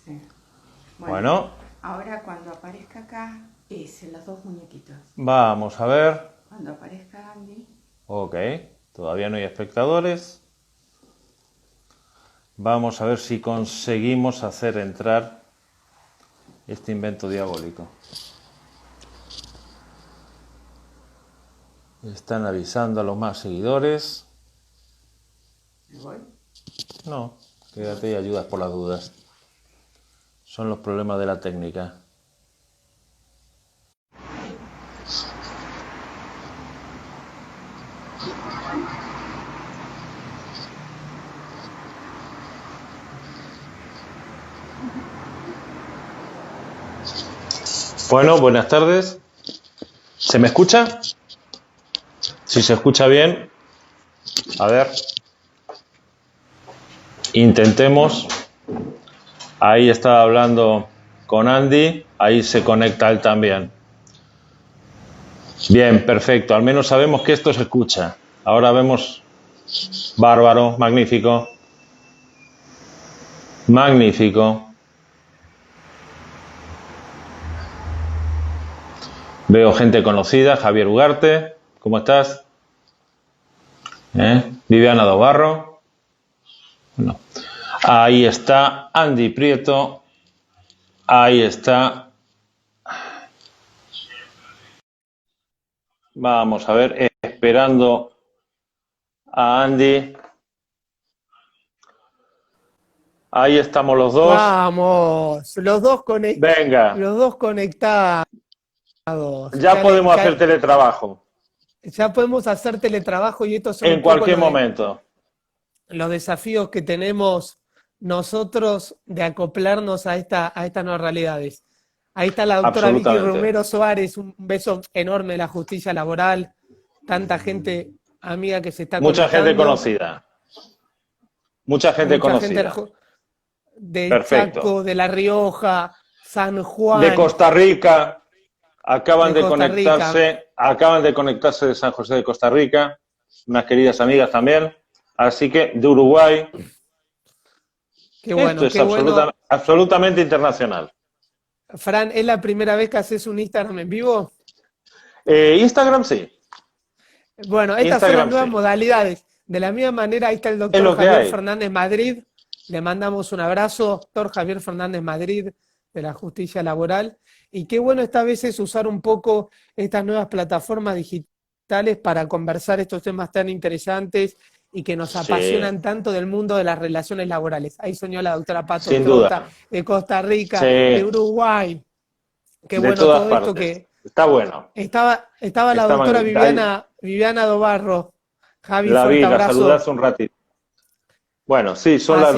Sí. Bueno, Bueno, ahora cuando aparezca acá, es los dos muñequitos. vamos a ver. Cuando aparezca Andy, Ok, todavía no hay espectadores. Vamos a ver si conseguimos hacer entrar este invento diabólico. Están avisando a los más seguidores. me voy. No, quédate y ayudas por las dudas. Son los problemas de la técnica. Bueno, buenas tardes. ¿Se me escucha? Si se escucha bien, a ver, intentemos. Ahí estaba hablando con Andy, ahí se conecta él también. Bien, perfecto, al menos sabemos que esto se escucha. Ahora vemos, bárbaro, magnífico, magnífico. Veo gente conocida, Javier Ugarte, ¿cómo estás? Viviana Dobarro. No. Ahí está Andy Prieto. Ahí está. Vamos a ver, esperando a Andy. Ahí estamos los dos. Vamos, Venga, los dos conectados. ya podemos hacer teletrabajo Ya podemos hacer teletrabajo y estos son en un poco cualquier momento. los desafíos que tenemos nosotros de acoplarnos a estas nuevas realidades. Ahí está la doctora Vicky Absolutamente. Romero Suárez, un beso enorme de la justicia laboral, tanta gente amiga que se está Mucha gente conectando, conocida. Mucha gente mucha gente conocida. de Perfecto. Chaco, de La Rioja, San De Juan, Costa Rica, acaban de de Costa Rica. conectarse de San José de Costa Rica, unas queridas amigas también. Así que de Uruguay. Esto es Qué bueno. absolutamente internacional. Fran, ¿es la primera vez que haces un Instagram en vivo? Instagram sí. Bueno, estas son las Instagram nuevas sí. modalidades. De la misma manera, ahí está el Es doctor lo que Javier hay. Fernández Madrid. Le mandamos un abrazo, doctor Javier Fernández Madrid, de la justicia laboral. Y qué bueno esta vez es usar un poco estas nuevas plataformas digitales para conversar estos temas tan interesantes y que nos Sí, apasionan tanto del mundo de las relaciones laborales. Ahí soñó la doctora Pato sin Trota, duda. de Costa Rica, de Sí, Uruguay. Qué de bueno todas todo esto partes. que Está bueno. estaba la Está doctora ahí. Viviana Dobarro. Javi, La fuerte vi, la saludé abrazo. hace un ratito. Bueno, sí, son Así,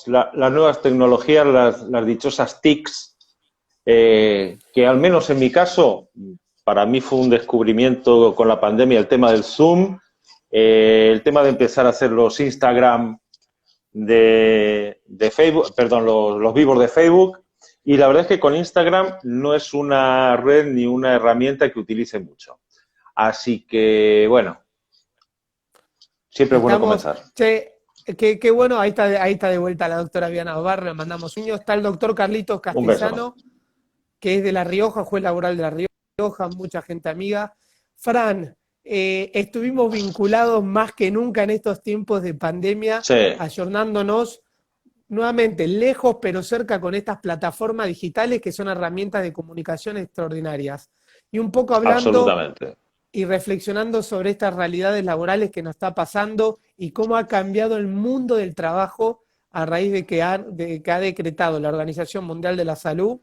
las nuevas tecnologías, las dichosas TICs, que al menos en mi caso, para mí fue un descubrimiento con la pandemia, el tema del Zoom, el tema de empezar a hacer los Instagram de Facebook, perdón, los vivos de Facebook, y la verdad es que con Instagram no es una red ni una herramienta que utilice mucho. Así que, bueno, siempre es bueno estamos, comenzar. che, qué bueno, ahí está de vuelta la doctora Viviana Dobarro, le mandamos un niño. Está el doctor Carlitos Un beso. Castesano, que es de La Rioja, juez laboral de La Rioja, mucha gente amiga. Fran, estuvimos vinculados más que nunca en estos tiempos de pandemia, Sí, ayornándonos nuevamente lejos pero cerca con estas plataformas digitales que son herramientas de comunicación extraordinarias. Y un poco hablando absolutamente. y reflexionando sobre estas realidades laborales que nos está pasando y cómo ha cambiado el mundo del trabajo a raíz de que ha decretado la Organización Mundial de la Salud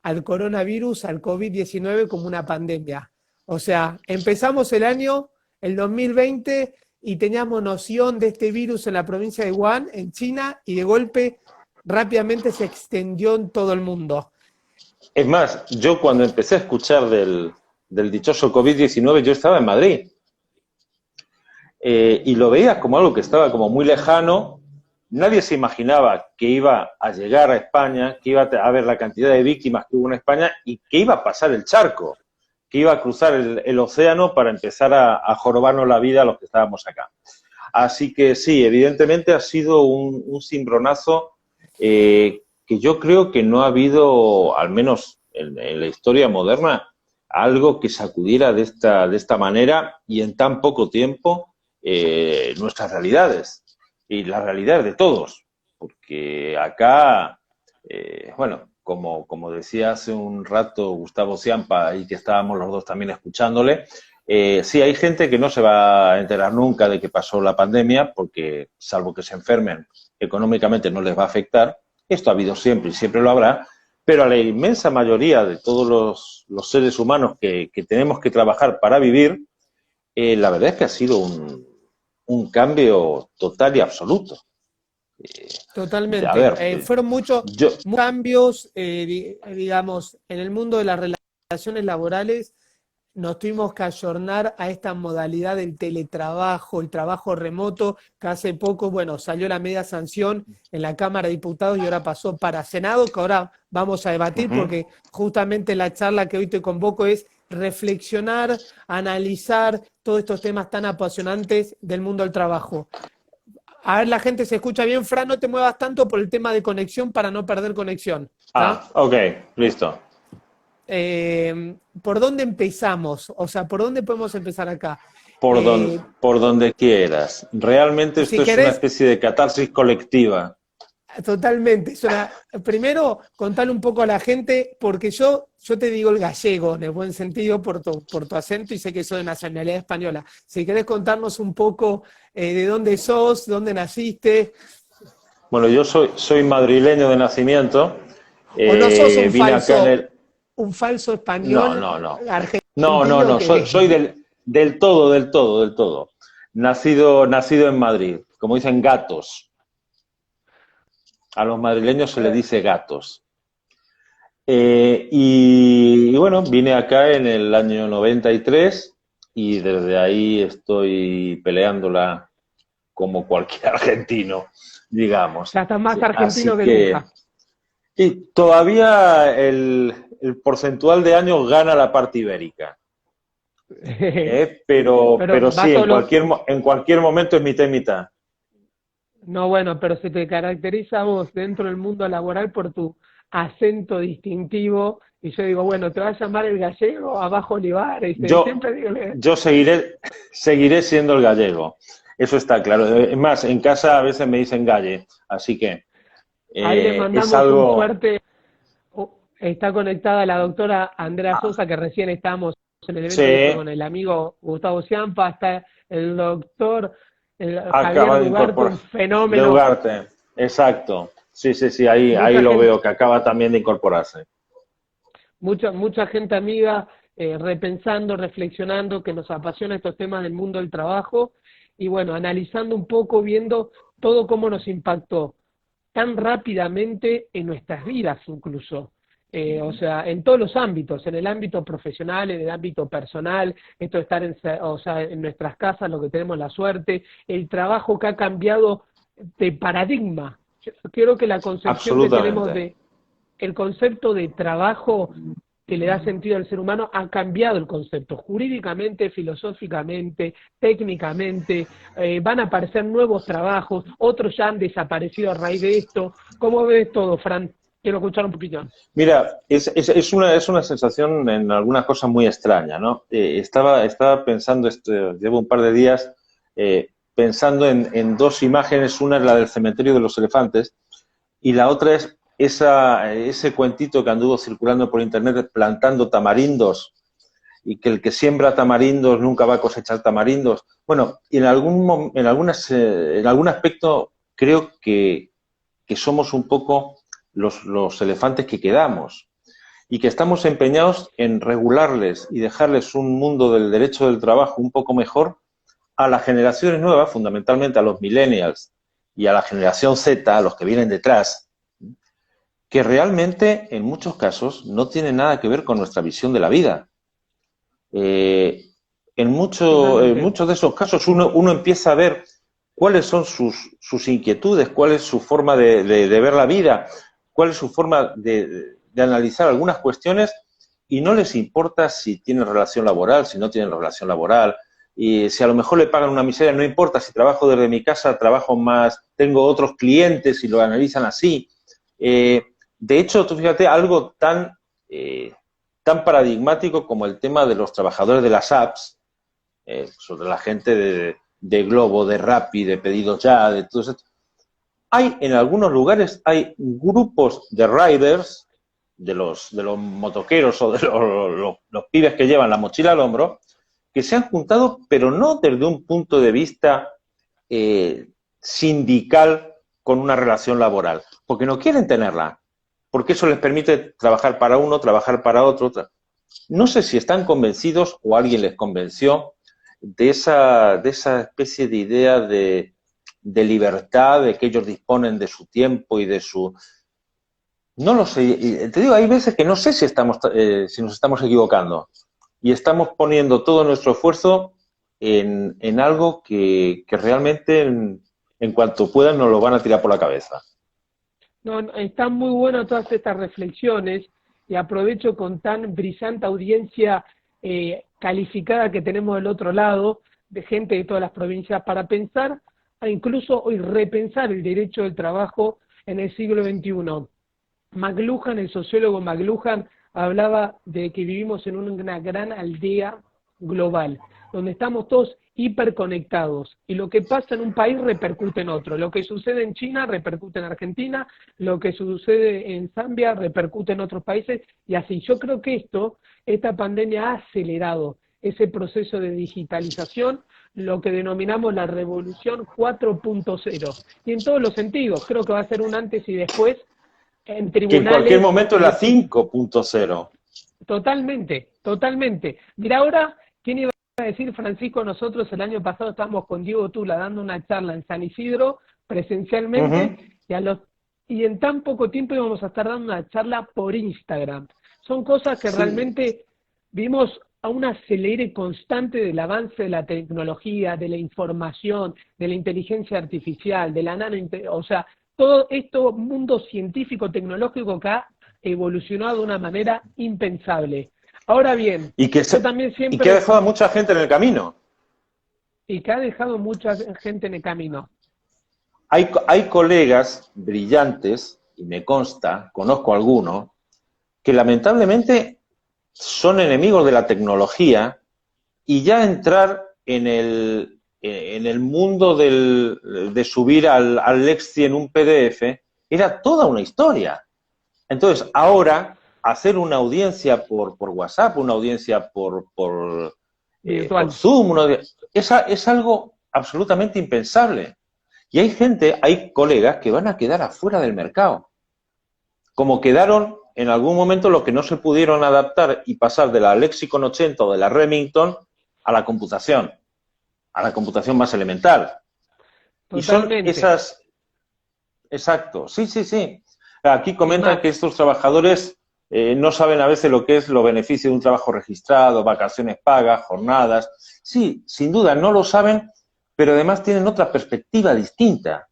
al coronavirus, al COVID-19 como una pandemia. O sea, empezamos el año, el 2020, y teníamos noción de este virus en la provincia de Wuhan, en China, y de golpe rápidamente se extendió en todo el mundo. Es más, yo cuando empecé a escuchar del dichoso COVID-19, yo estaba en Madrid y lo veía como algo que estaba como muy lejano. Nadie se imaginaba que iba a llegar a España, que iba a haber la cantidad de víctimas que hubo en España y que iba a pasar el charco, que iba a cruzar el océano para empezar a jorobarnos la vida a los que estábamos acá. Así que sí, evidentemente ha sido un cimbronazo que yo creo que no ha habido, al menos en la historia moderna, algo que sacudiera de esta manera y en tan poco tiempo nuestras realidades y las realidades de todos. Porque acá, bueno, como decía hace un rato Gustavo Ciampa, y que estábamos los dos también escuchándole, sí, hay gente que no se va a enterar nunca de que pasó la pandemia, porque salvo que se enfermen, económicamente no les va a afectar. Esto ha habido siempre y siempre lo habrá, pero a la inmensa mayoría de todos los seres humanos que tenemos que trabajar para vivir, la verdad es que ha sido un cambio total y absoluto. Totalmente. A ver, Fueron muchos yo, cambios, digamos, en el mundo de las relaciones laborales. Nos tuvimos que ayornar a esta modalidad del teletrabajo, el trabajo remoto, que hace poco, bueno, salió la media sanción en la Cámara de Diputados y ahora pasó para Senado, que ahora vamos a debatir porque justamente la charla que hoy te convoco es reflexionar, analizar todos estos temas tan apasionantes del mundo del trabajo. A ver, la gente se escucha bien. Fran, no te muevas tanto por el tema de conexión para no perder conexión. ok, listo. ¿Por dónde empezamos? O sea, ¿por dónde podemos empezar acá? Por donde quieras. Realmente esto Si es querés, una especie de catarsis colectiva. totalmente. Primero, contarle un poco a la gente, porque yo te digo el gallego, en el buen sentido, por tu acento, y sé que soy de nacionalidad española. Si querés contarnos un poco de dónde sos, dónde naciste. Bueno, yo soy madrileño de nacimiento. ¿O no sos un Vine falso acá español No. argentino? No, soy del todo. Nacido en Madrid, como dicen gatos. A los madrileños se les dice gatos. Y bueno, vine acá en el año 93 y desde ahí estoy peleándola como cualquier argentino, digamos. Ya estás más argentino Así que nunca. Y todavía el porcentual de años gana la parte ibérica. Pero sí, en cualquier momento es mitad y mitad. No, bueno, pero se te caracteriza a vos dentro del mundo laboral por tu acento distintivo. Y yo digo, bueno, te vas a llamar el gallego, abajo Olivares. Siempre digo, Yo seguiré siendo el gallego. Eso está claro. Es más, en casa a veces me dicen galle, así que ahí le mandamos es algo... un fuerte. Está conectada la doctora Andrea Sosa, que recién estábamos en el evento con el amigo Gustavo Ciampa. Está el doctor Javier Ugarte, un fenómeno. De Ugarte, exacto. Sí, ahí lo veo, que acaba también de incorporarse. Mucha gente amiga repensando, reflexionando, que nos apasiona estos temas del mundo del trabajo, y bueno, analizando un poco, viendo todo cómo nos impactó tan rápidamente en nuestras vidas incluso. O sea, en todos los ámbitos, en el ámbito profesional, en el ámbito personal, esto de estar en nuestras casas, lo que tenemos la suerte, el trabajo que ha cambiado de paradigma. Yo creo que la concepción que tenemos el concepto de trabajo que le da sentido al ser humano ha cambiado el concepto, jurídicamente, filosóficamente, técnicamente. Van a aparecer nuevos trabajos, otros ya han desaparecido a raíz de esto. ¿Cómo ves todo, Fran? Quiero escuchar un poquito. Mira, es una sensación en algunas cosas muy extraña, ¿no? Estaba pensando, llevo un par de días pensando en dos imágenes. Una es la del cementerio de los elefantes y la otra es ese cuentito que anduvo circulando por internet, plantando tamarindos, y que el que siembra tamarindos nunca va a cosechar tamarindos. Bueno, y en algún aspecto creo que somos un poco los elefantes que quedamos, y que estamos empeñados en regularles y dejarles un mundo del derecho del trabajo un poco mejor a las generaciones nuevas, fundamentalmente a los millennials y a la generación Z, a los que vienen detrás, que realmente en muchos casos no tienen nada que ver con nuestra visión de la vida. En muchos de esos casos uno empieza a ver cuáles son sus inquietudes, cuál es su forma de ver la vida, cuál es su forma de analizar algunas cuestiones, y no les importa si tienen relación laboral, si no tienen relación laboral, y si a lo mejor le pagan una miseria, no importa si trabajo desde mi casa, trabajo más, tengo otros clientes y lo analizan así. de hecho, tú fíjate, algo tan paradigmático como el tema de los trabajadores de las apps, sobre la gente de Globo, de Rappi, de Pedidos Ya, de todo eso. En algunos lugares hay grupos de riders, de los motoqueros o de los pibes que llevan la mochila al hombro, que se han juntado, pero no desde un punto de vista sindical con una relación laboral, porque no quieren tenerla, porque eso les permite trabajar para uno, trabajar para otro. No sé si están convencidos o alguien les convenció de esa especie de idea de libertad, de que ellos disponen de su tiempo y de su... No lo sé, y te digo, hay veces que no sé si nos estamos equivocando y estamos poniendo todo nuestro esfuerzo en algo que realmente en cuanto puedan nos lo van a tirar por la cabeza. No, están muy buenas todas estas reflexiones y aprovecho con tan brillante audiencia calificada que tenemos del otro lado, de gente de todas las provincias, para pensar e incluso hoy repensar el derecho del trabajo en el siglo XXI. McLuhan, el sociólogo McLuhan, hablaba de que vivimos en una gran aldea global, donde estamos todos hiperconectados, y lo que pasa en un país repercute en otro. Lo que sucede en China repercute en Argentina, lo que sucede en Zambia repercute en otros países, y así. Yo creo que esta pandemia ha acelerado ese proceso de digitalización, lo que denominamos la revolución 4.0, y en todos los sentidos. Creo que va a ser un antes y después en tribunales. Que en cualquier momento es la 5.0. Totalmente, totalmente. Mira, ahora, ¿quién iba a decir, Francisco? Nosotros el año pasado estábamos con Diego Tula dando una charla en San Isidro presencialmente, y en tan poco tiempo íbamos a estar dando una charla por Instagram. Son cosas que realmente vimos a un acelere constante del avance de la tecnología, de la información, de la inteligencia artificial, de la o sea, todo esto mundo científico tecnológico que ha evolucionado de una manera impensable. Ahora bien, yo también siempre... Y que ha dejado a mucha gente en el camino. Y que ha dejado mucha gente en el camino. Hay colegas brillantes, y me consta, conozco algunos, que lamentablemente son enemigos de la tecnología, y ya entrar en el mundo de subir al Lexi en un PDF era toda una historia. Entonces, ahora, hacer una audiencia por WhatsApp, una audiencia por Zoom, es algo absolutamente impensable. Y hay colegas que van a quedar afuera del mercado. Como quedaron en algún momento los que no se pudieron adaptar y pasar de la Lexicon 80 o de la Remington a la computación más elemental. Totalmente. Y son esas... Exacto, sí. Aquí comentan que estos trabajadores no saben a veces lo que es los beneficios de un trabajo registrado, vacaciones pagas, jornadas. Sí, sin duda, no lo saben, pero además tienen otra perspectiva distinta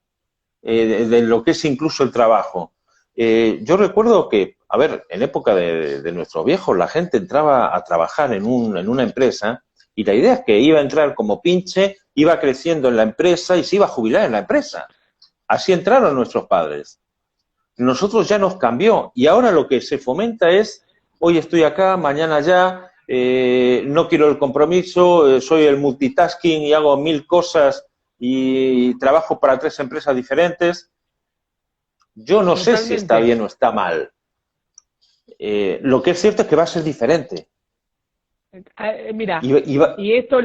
de lo que es incluso el trabajo. Yo recuerdo que, a ver, en época de nuestros viejos, la gente entraba a trabajar en una empresa y la idea es que iba a entrar como pinche, iba creciendo en la empresa y se iba a jubilar en la empresa. Así entraron nuestros padres. Nosotros ya nos cambió y ahora lo que se fomenta es, hoy estoy acá, mañana allá, no quiero el compromiso, soy el multitasking y hago 1000 cosas y trabajo para 3 empresas diferentes. Yo no sé si está bien o está mal. Lo que es cierto es que va a ser diferente. Mira, y esto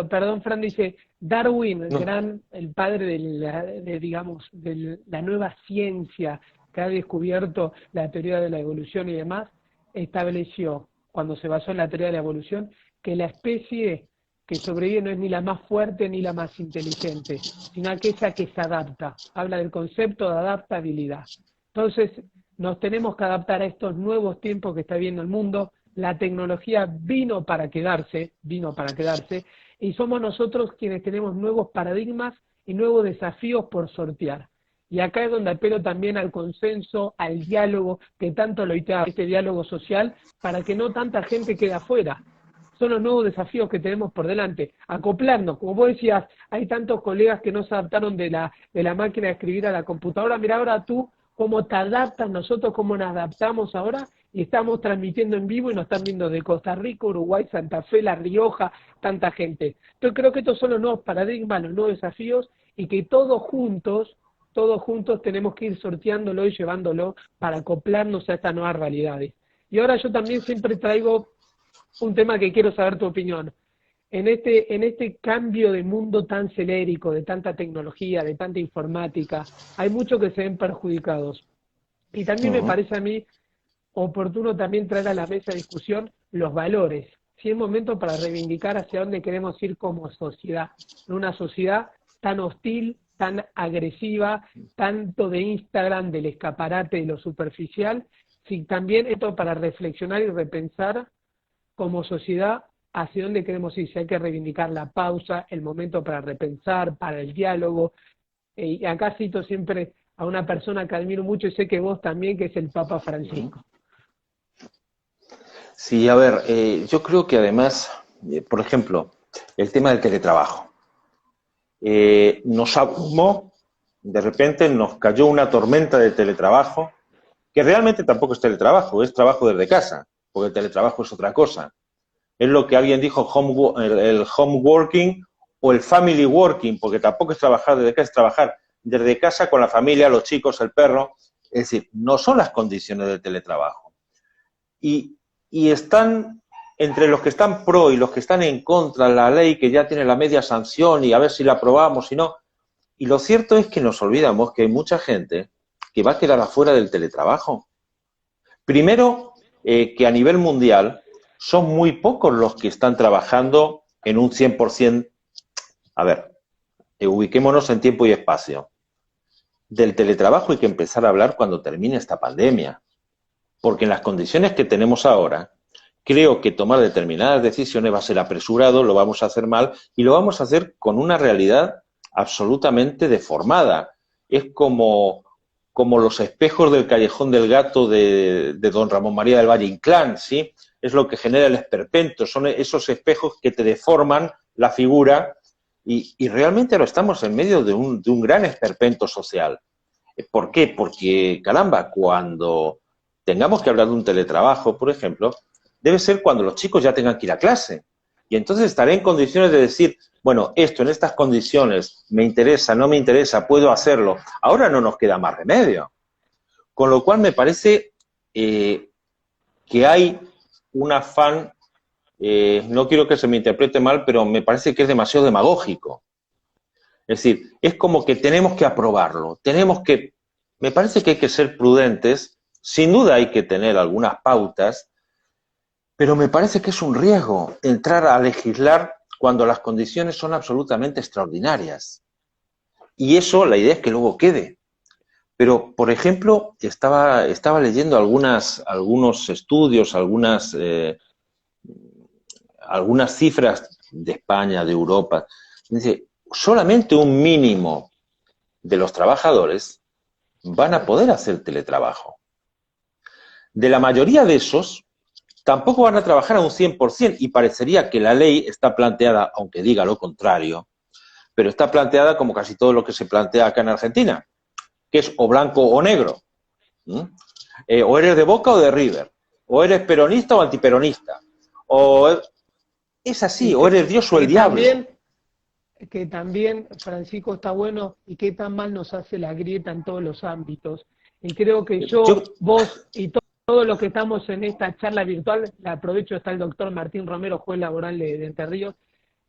perdón, Fran, dice Darwin, el padre de la nueva ciencia que ha descubierto la teoría de la evolución y demás, estableció, cuando se basó en la teoría de la evolución, que la especie que sobrevive no es ni la más fuerte ni la más inteligente, sino aquella que se adapta. Habla del concepto de adaptabilidad. Entonces, nos tenemos que adaptar a estos nuevos tiempos que está viviendo el mundo. La tecnología vino para quedarse, y somos nosotros quienes tenemos nuevos paradigmas y nuevos desafíos por sortear. Y acá es donde apelo también al consenso, al diálogo, que tanto lo este diálogo social, para que no tanta gente quede afuera. Son los nuevos desafíos que tenemos por delante. Acoplarnos, como vos decías, hay tantos colegas que no se adaptaron de la máquina de escribir a la computadora. Mira, ahora tú cómo te adaptas, nosotros cómo nos adaptamos ahora, y estamos transmitiendo en vivo y nos están viendo de Costa Rica, Uruguay, Santa Fe, La Rioja, tanta gente. Entonces creo que estos son los nuevos paradigmas, los nuevos desafíos, y que todos juntos tenemos que ir sorteándolo y llevándolo para acoplarnos a estas nuevas realidades. Y ahora yo también siempre traigo un tema que quiero saber tu opinión. En este cambio de mundo tan celérico, de tanta tecnología, de tanta informática, hay muchos que se ven perjudicados. Y también me parece a mí oportuno también traer a la mesa de discusión los valores. Si es momento para reivindicar hacia dónde queremos ir como sociedad. En una sociedad tan hostil, tan agresiva, tanto de Instagram, del escaparate, de lo superficial, si también esto para reflexionar y repensar como sociedad hacia dónde queremos ir, si hay que reivindicar la pausa, el momento para repensar, para el diálogo. Y acá cito siempre a una persona que admiro mucho y sé que vos también, que es el Papa Francisco. Sí, a ver, yo creo que además, por ejemplo, el tema del teletrabajo. Nos abrumó, de repente nos cayó una tormenta de teletrabajo, que realmente tampoco es teletrabajo, es trabajo desde casa, porque el teletrabajo es otra cosa. Es lo que alguien dijo, el home working o el family working, porque tampoco es trabajar desde casa, es trabajar desde casa con la familia, los chicos, el perro. Es decir, no son las condiciones del teletrabajo. Y están, entre los que están pro y los que están en contra, la ley que ya tiene la media sanción y a ver si la aprobamos, si no. Y lo cierto es que nos olvidamos que hay mucha gente que va a quedar afuera del teletrabajo. Primero, que a nivel mundial son muy pocos los que están trabajando en un 100%. A ver, ubiquémonos en tiempo y espacio. Del teletrabajo hay que empezar a hablar cuando termine esta pandemia. Porque en las condiciones que tenemos ahora, creo que tomar determinadas decisiones va a ser apresurado, lo vamos a hacer mal y lo vamos a hacer con una realidad absolutamente deformada. Es como los espejos del Callejón del Gato de don Ramón María del Valle Inclán, ¿sí? Es lo que genera el esperpento, son esos espejos que te deforman la figura y realmente ahora estamos en medio de un gran esperpento social. ¿Por qué? Porque, caramba, cuando tengamos que hablar de un teletrabajo, por ejemplo, debe ser cuando los chicos ya tengan que ir a clase. Y entonces estaré en condiciones de decir, bueno, esto en estas condiciones me interesa, no me interesa, puedo hacerlo. Ahora no nos queda más remedio. Con lo cual me parece que hay un afán, no quiero que se me interprete mal, pero me parece que es demasiado demagógico. Es decir, es como que tenemos que aprobarlo, me parece que hay que ser prudentes, sin duda hay que tener algunas pautas, pero me parece que es un riesgo entrar a legislar cuando las condiciones son absolutamente extraordinarias. Y eso, la idea es que luego quede. Pero, por ejemplo, estaba leyendo algunos estudios, algunas cifras de España, de Europa. Dice, solamente un mínimo de los trabajadores van a poder hacer teletrabajo. De la mayoría de esos, tampoco van a trabajar a un 100%, y parecería que la ley está planteada, aunque diga lo contrario, pero está planteada como casi todo lo que se plantea acá en Argentina, que es o blanco o negro. O eres de Boca o de River, o eres peronista o antiperonista, o es así, o eres Dios o el diablo. Que también, Francisco, está bueno, y qué tan mal nos hace la grieta en todos los ámbitos. Y creo que vos y todos los que estamos en esta charla virtual, la aprovecho, está el doctor Martín Romero, juez laboral de Entre Ríos,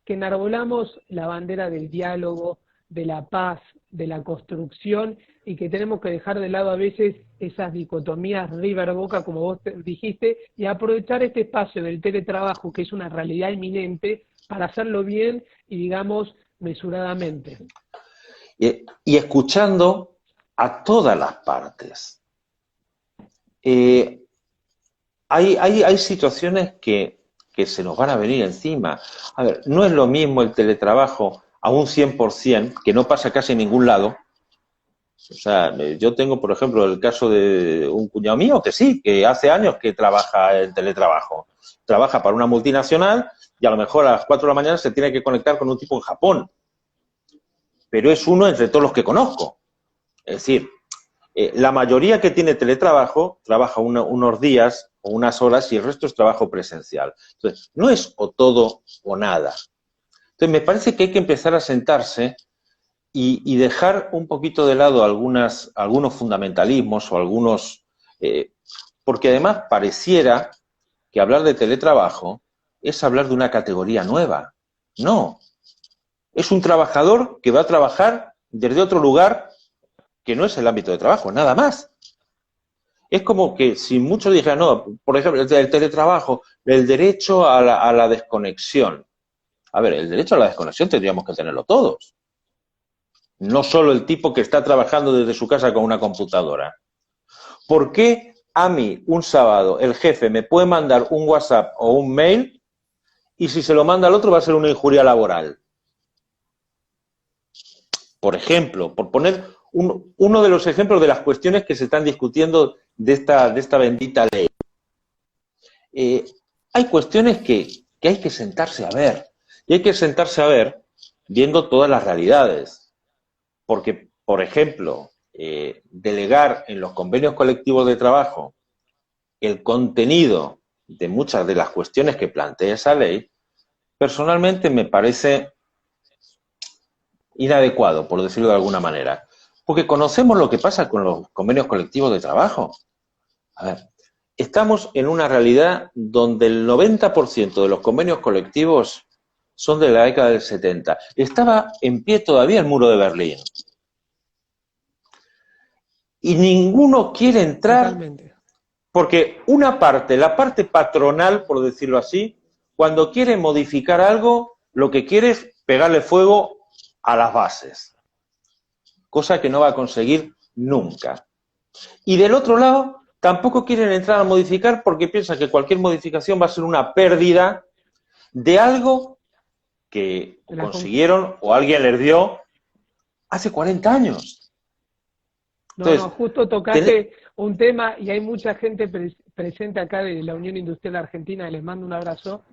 que enarbolamos la bandera del diálogo, de la paz, de la construcción, y que tenemos que dejar de lado a veces esas dicotomías River-Boca, como vos dijiste, y aprovechar este espacio del teletrabajo, que es una realidad inminente, para hacerlo bien y, digamos, mesuradamente. Y escuchando a todas las partes. Hay situaciones que se nos van a venir encima. A ver, no es lo mismo el teletrabajo a un 100%, que no pasa casi en ningún lado. O sea, yo tengo, por ejemplo, el caso de un cuñado mío que sí, que hace años que trabaja en teletrabajo. Trabaja para una multinacional y a lo mejor a las 4 de la mañana se tiene que conectar con un tipo en Japón. Pero es uno entre todos los que conozco. Es decir, La mayoría que tiene teletrabajo trabaja unos días o unas horas y el resto es trabajo presencial. Entonces, no es o todo o nada. Entonces, me parece que hay que empezar a sentarse y dejar un poquito de lado algunos fundamentalismos o algunos... porque además pareciera que hablar de teletrabajo es hablar de una categoría nueva. No. Es un trabajador que va a trabajar desde otro lugar que no es el ámbito de trabajo, nada más. Es como que si muchos dijeran, no, por ejemplo, el teletrabajo, el derecho a la desconexión. A ver, el derecho a la desconexión tendríamos que tenerlo todos. No solo el tipo que está trabajando desde su casa con una computadora. ¿Por qué a mí, un sábado, el jefe me puede mandar un WhatsApp o un mail y si se lo manda al otro va a ser una injuria laboral? Por ejemplo, por poner uno de los ejemplos de las cuestiones que se están discutiendo de esta bendita ley. Hay cuestiones que hay que sentarse a ver. Y hay que sentarse a ver viendo todas las realidades. Porque, por ejemplo, delegar en los convenios colectivos de trabajo el contenido de muchas de las cuestiones que plantea esa ley, personalmente me parece inadecuado, por decirlo de alguna manera. Porque conocemos lo que pasa con los convenios colectivos de trabajo. A ver, estamos en una realidad donde el 90% de los convenios colectivos son de la década del 70. Estaba en pie todavía el muro de Berlín. Y ninguno quiere entrar. Totalmente. Porque una parte, la parte patronal, por decirlo así, cuando quiere modificar algo, lo que quiere es pegarle fuego a las bases. Cosa que no va a conseguir nunca. Y del otro lado, tampoco quieren entrar a modificar porque piensan que cualquier modificación va a ser una pérdida de algo que consiguieron o alguien les dio hace 40 años. Entonces, no, justo tocaste un tema y hay mucha gente presente acá de la Unión Industrial Argentina, les mando un abrazo,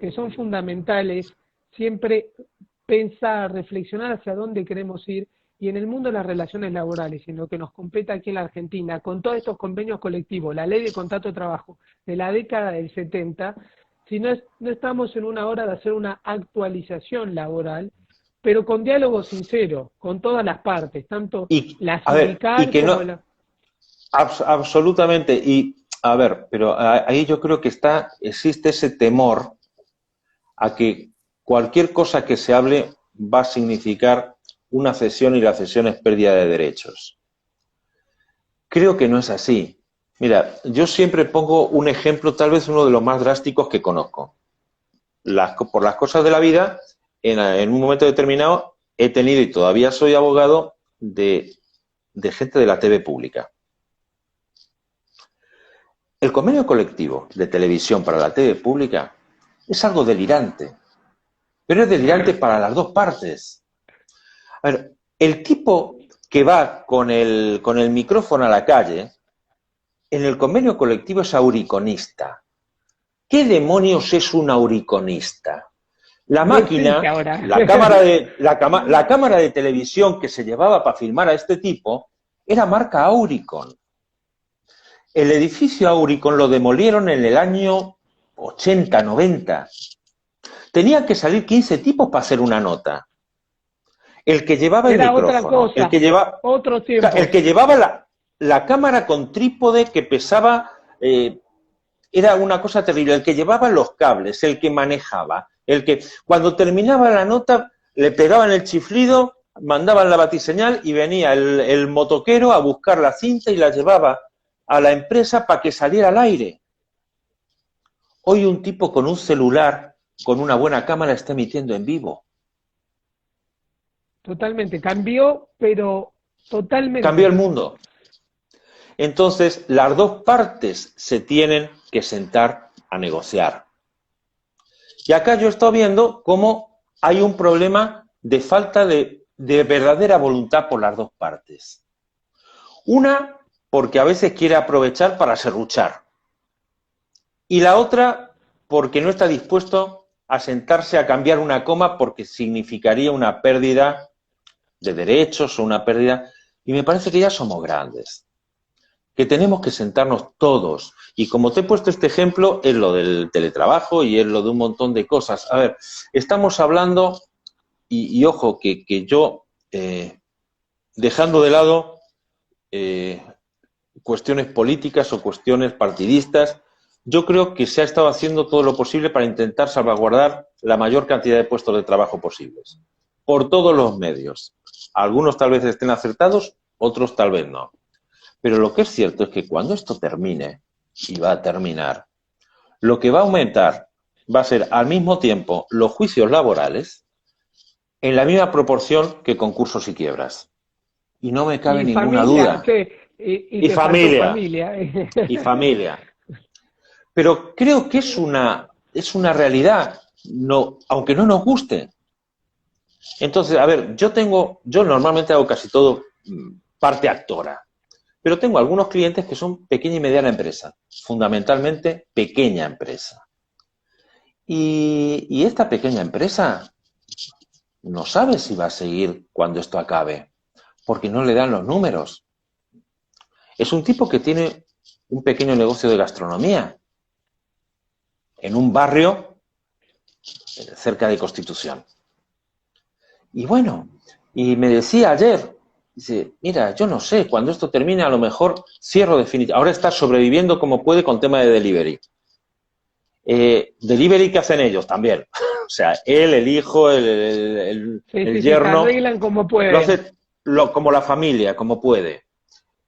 que son fundamentales siempre pensar, reflexionar hacia dónde queremos ir y en el mundo de las relaciones laborales, en lo que nos compete aquí en la Argentina, con todos estos convenios colectivos, la ley de contrato de trabajo de la década del 70, si no estamos en una hora de hacer una actualización laboral, pero con diálogo sincero, con todas las partes, tanto la sindical como la... Absolutamente, y a ver, pero ahí yo creo que existe ese temor a que cualquier cosa que se hable va a significar una cesión y la cesión es pérdida de derechos. Creo que no es así. Mira, yo siempre pongo un ejemplo, tal vez uno de los más drásticos que conozco. Por las cosas de la vida, en un momento determinado he tenido y todavía soy abogado de gente de la TV pública. El convenio colectivo de televisión para la TV pública es algo delirante, pero es delirante para las dos partes. A ver, el tipo que va con el micrófono a la calle, en el convenio colectivo es auriconista. ¿Qué demonios es un auriconista? La máquina, la cámara de televisión que se llevaba para filmar a este tipo era marca Auricon. El edificio Auricon lo demolieron en el año 80, 90. Tenían que salir 15 tipos para hacer una nota. El que llevaba el micrófono, el que llevaba la cámara con trípode que pesaba, era una cosa terrible, el que llevaba los cables, el que manejaba, el que cuando terminaba la nota le pegaban el chiflido, mandaban la batiseñal y venía el motoquero a buscar la cinta y la llevaba a la empresa para que saliera al aire. Hoy un tipo con un celular, con una buena cámara, está emitiendo en vivo. Totalmente, cambió, pero totalmente. Cambió el mundo. Entonces, las dos partes se tienen que sentar a negociar. Y acá yo he estado viendo cómo hay un problema de falta de verdadera voluntad por las dos partes. Una, porque a veces quiere aprovechar para serruchar. Y la otra, porque no está dispuesto a sentarse a cambiar una coma porque significaría una pérdida de derechos o una pérdida. Y me parece que ya somos grandes. que tenemos que sentarnos todos. Y como te he puesto este ejemplo, es lo del teletrabajo y es lo de un montón de cosas. A ver, estamos hablando, y ojo, que yo, dejando de lado cuestiones políticas o cuestiones partidistas, yo creo que se ha estado haciendo todo lo posible para intentar salvaguardar la mayor cantidad de puestos de trabajo posibles, por todos los medios. Algunos tal vez estén acertados, otros tal vez no. Pero lo que es cierto es que cuando esto termine, y va a terminar, lo que va a aumentar va a ser al mismo tiempo los juicios laborales en la misma proporción que concursos y quiebras. Y no me cabe ninguna duda. Y familia. Y familia. Pero creo que es una realidad, no, aunque no nos guste. Entonces, a ver, yo normalmente hago casi todo parte actora, pero tengo algunos clientes que son pequeña y mediana empresa, fundamentalmente pequeña empresa. Y esta pequeña empresa no sabe si va a seguir cuando esto acabe, porque no le dan los números. Es un tipo que tiene un pequeño negocio de gastronomía en un barrio cerca de Constitución. Y bueno, y me decía ayer, dice, mira, yo no sé, cuando esto termine a lo mejor cierro definitivamente. Ahora está sobreviviendo como puede con tema de delivery. Delivery, ¿qué hacen ellos? También. O sea, él, el hijo, el yerno. Se arreglan como pueden. Lo hace como la familia, como puede.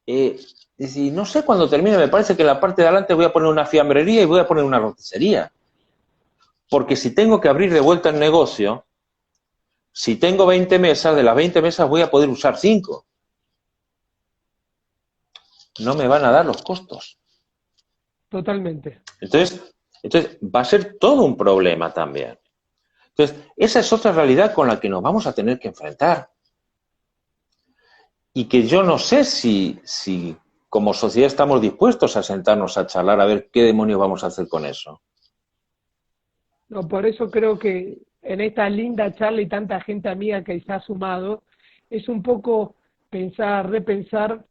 Y no sé cuándo termine, me parece que en la parte de adelante voy a poner una fiambrería y voy a poner una roticería. Porque si tengo que abrir de vuelta el negocio, si tengo 20 mesas, de las 20 mesas voy a poder usar 5. No me van a dar los costos. Totalmente. Entonces va a ser todo un problema también. Entonces, esa es otra realidad con la que nos vamos a tener que enfrentar. Y que yo no sé si como sociedad estamos dispuestos a sentarnos a charlar a ver qué demonios vamos a hacer con eso. No, por eso creo que en esta linda charla y tanta gente amiga que se ha sumado, es un poco pensar, repensar,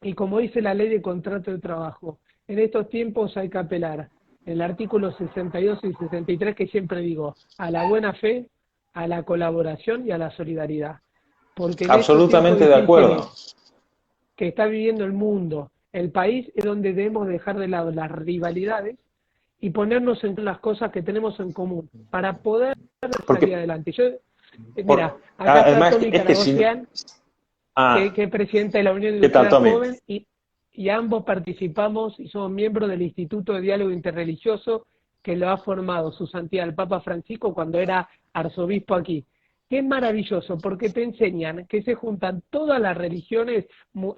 y como dice la ley de contrato de trabajo, en estos tiempos hay que apelar, en el artículo 62 y 63 que siempre digo, a la buena fe, a la colaboración y a la solidaridad. Porque absolutamente de acuerdo. Que está viviendo el mundo, el país, es donde debemos dejar de lado las rivalidades y ponernos en las cosas que tenemos en común para poder salir adelante. Mira, acá está Tommy Caragosian, que es presidente de la Unión Industrial Joven, y ambos participamos y somos miembros del Instituto de Diálogo Interreligioso que lo ha formado su santidad el Papa Francisco cuando era arzobispo aquí. Que es maravilloso porque te enseñan que se juntan todas las religiones,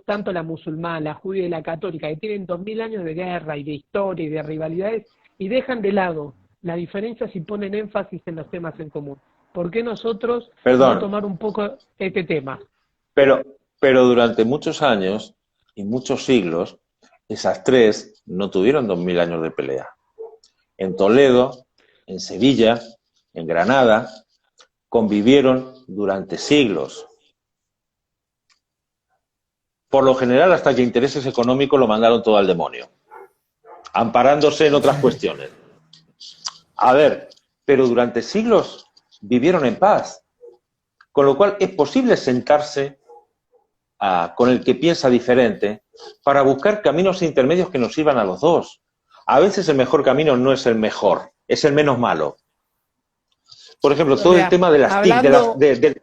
tanto la musulmana, la judía y la católica, que tienen 2000 años de guerra y de historia y de rivalidades, y dejan de lado las diferencias y ponen énfasis en los temas en común. ¿Por qué nosotros no tomar un poco este tema? Pero durante muchos años y muchos siglos, esas tres no tuvieron 2000 años de pelea. En Toledo, en Sevilla, en Granada, convivieron durante siglos. Por lo general, hasta que intereses económicos lo mandaron todo al demonio, amparándose en otras cuestiones. A ver, pero durante siglos vivieron en paz, con lo cual es posible sentarse con el que piensa diferente para buscar caminos intermedios que nos sirvan a los dos. A veces el mejor camino no es el mejor, es el menos malo. Por ejemplo, todo el tema de las TIC,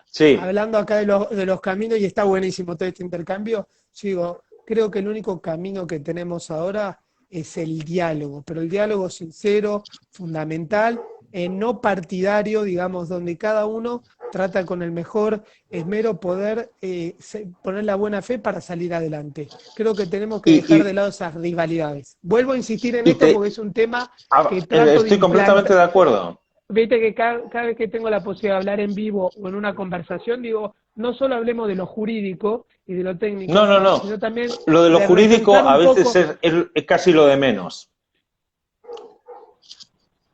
sí. Hablando acá de los caminos, y está buenísimo todo este intercambio, yo digo, creo que el único camino que tenemos ahora es el diálogo, pero el diálogo sincero, fundamental, no partidario, digamos, donde cada uno trata con el mejor esmero poder poner la buena fe para salir adelante. Creo que tenemos que dejar de lado esas rivalidades. Vuelvo a insistir en esto porque es un tema que trato de estoy completamente de acuerdo. Viste que cada vez que tengo la posibilidad de hablar en vivo o en una conversación, digo, no solo hablemos de lo jurídico y de lo técnico, no. sino también lo de lo jurídico a veces es casi lo de menos.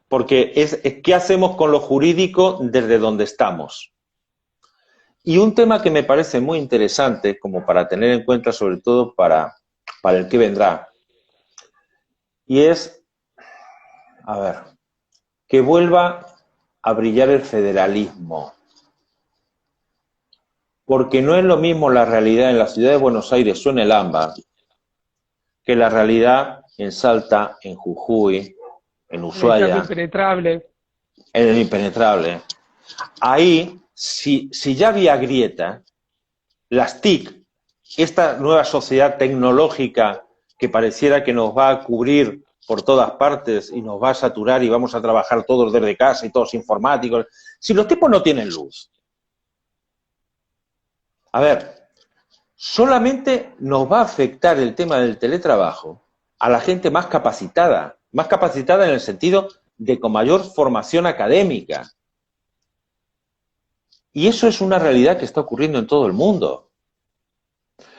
Porque es qué hacemos con lo jurídico desde donde estamos. Y un tema que me parece muy interesante, como para tener en cuenta, sobre todo para para el que vendrá. Y es, a ver, que vuelva a brillar el federalismo. Porque no es lo mismo la realidad en la ciudad de Buenos Aires o en el AMBA que la realidad en Salta, en Jujuy, en Ushuaia, Impenetrable. en el Impenetrable. Ahí, si ya había grieta, las TIC, esta nueva sociedad tecnológica que pareciera que nos va a cubrir por todas partes y nos va a saturar y vamos a trabajar todos desde casa y todos informáticos, si los tipos no tienen luz. A ver, solamente nos va a afectar el tema del teletrabajo a la gente más capacitada en el sentido de con mayor formación académica. Y eso es una realidad que está ocurriendo en todo el mundo.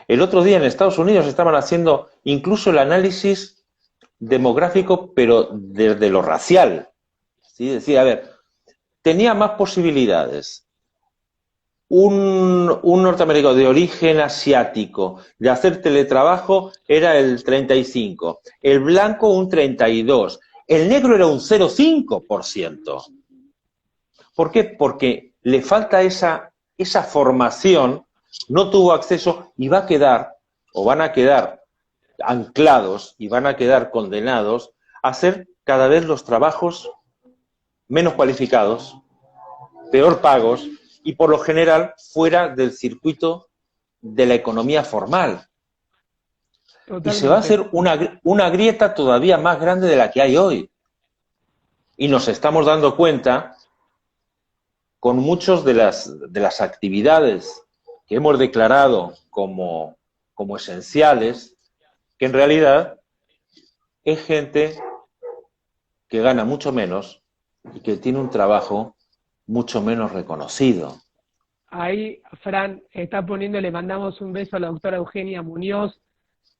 El otro día en Estados Unidos estaban haciendo incluso el análisis demográfico, pero desde lo racial. ¿Sí? Decía, a ver, tenía más posibilidades un norteamericano de origen asiático de hacer teletrabajo era el 35%, el blanco un 32%, el negro era un 0,5%. ¿Por qué? Porque le falta esa formación, no tuvo acceso y va a quedar, o van a quedar anclados y van a quedar condenados a hacer cada vez los trabajos menos cualificados, peor pagos, y por lo general fuera del circuito de la economía formal. Totalmente. Y se va a hacer una grieta todavía más grande de la que hay hoy. Y nos estamos dando cuenta con muchas de las actividades que hemos declarado como esenciales, que en realidad es gente que gana mucho menos y que tiene un trabajo mucho menos reconocido. Ahí, Fran, está poniendo, le mandamos un beso a la doctora Eugenia Muñoz,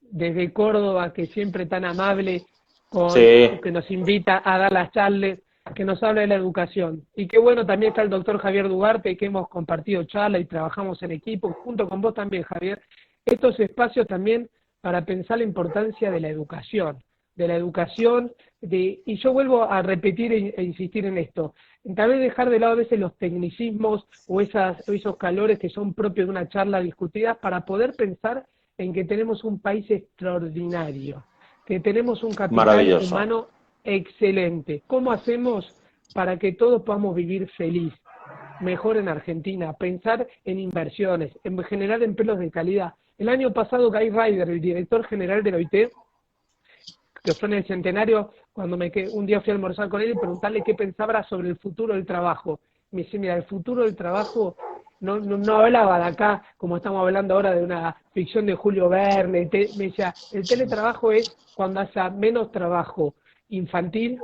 desde Córdoba, que siempre tan amable, que nos invita a dar las charlas, que nos habla de la educación. Y qué bueno, también está el doctor Javier Dugarte, que hemos compartido charlas y trabajamos en equipo, junto con vos también, Javier. Estos espacios también para pensar la importancia de la educación, y yo vuelvo a repetir e insistir en esto, tal vez dejar de lado a veces los tecnicismos o esos calores que son propios de una charla discutida para poder pensar en que tenemos un país extraordinario, que tenemos un capital humano excelente. ¿Cómo hacemos para que todos podamos vivir feliz, mejor en Argentina? Pensar en inversiones, en generar empleos de calidad. El año pasado Guy Ryder, el director general de la OIT, que fue en el centenario, cuando un día fui a almorzar con él y preguntarle qué pensaba sobre el futuro del trabajo. Me dice, mira, el futuro del trabajo no hablaba de acá, como estamos hablando ahora de una ficción de Julio Verne. Me decía, el teletrabajo es cuando haya menos trabajo infantil,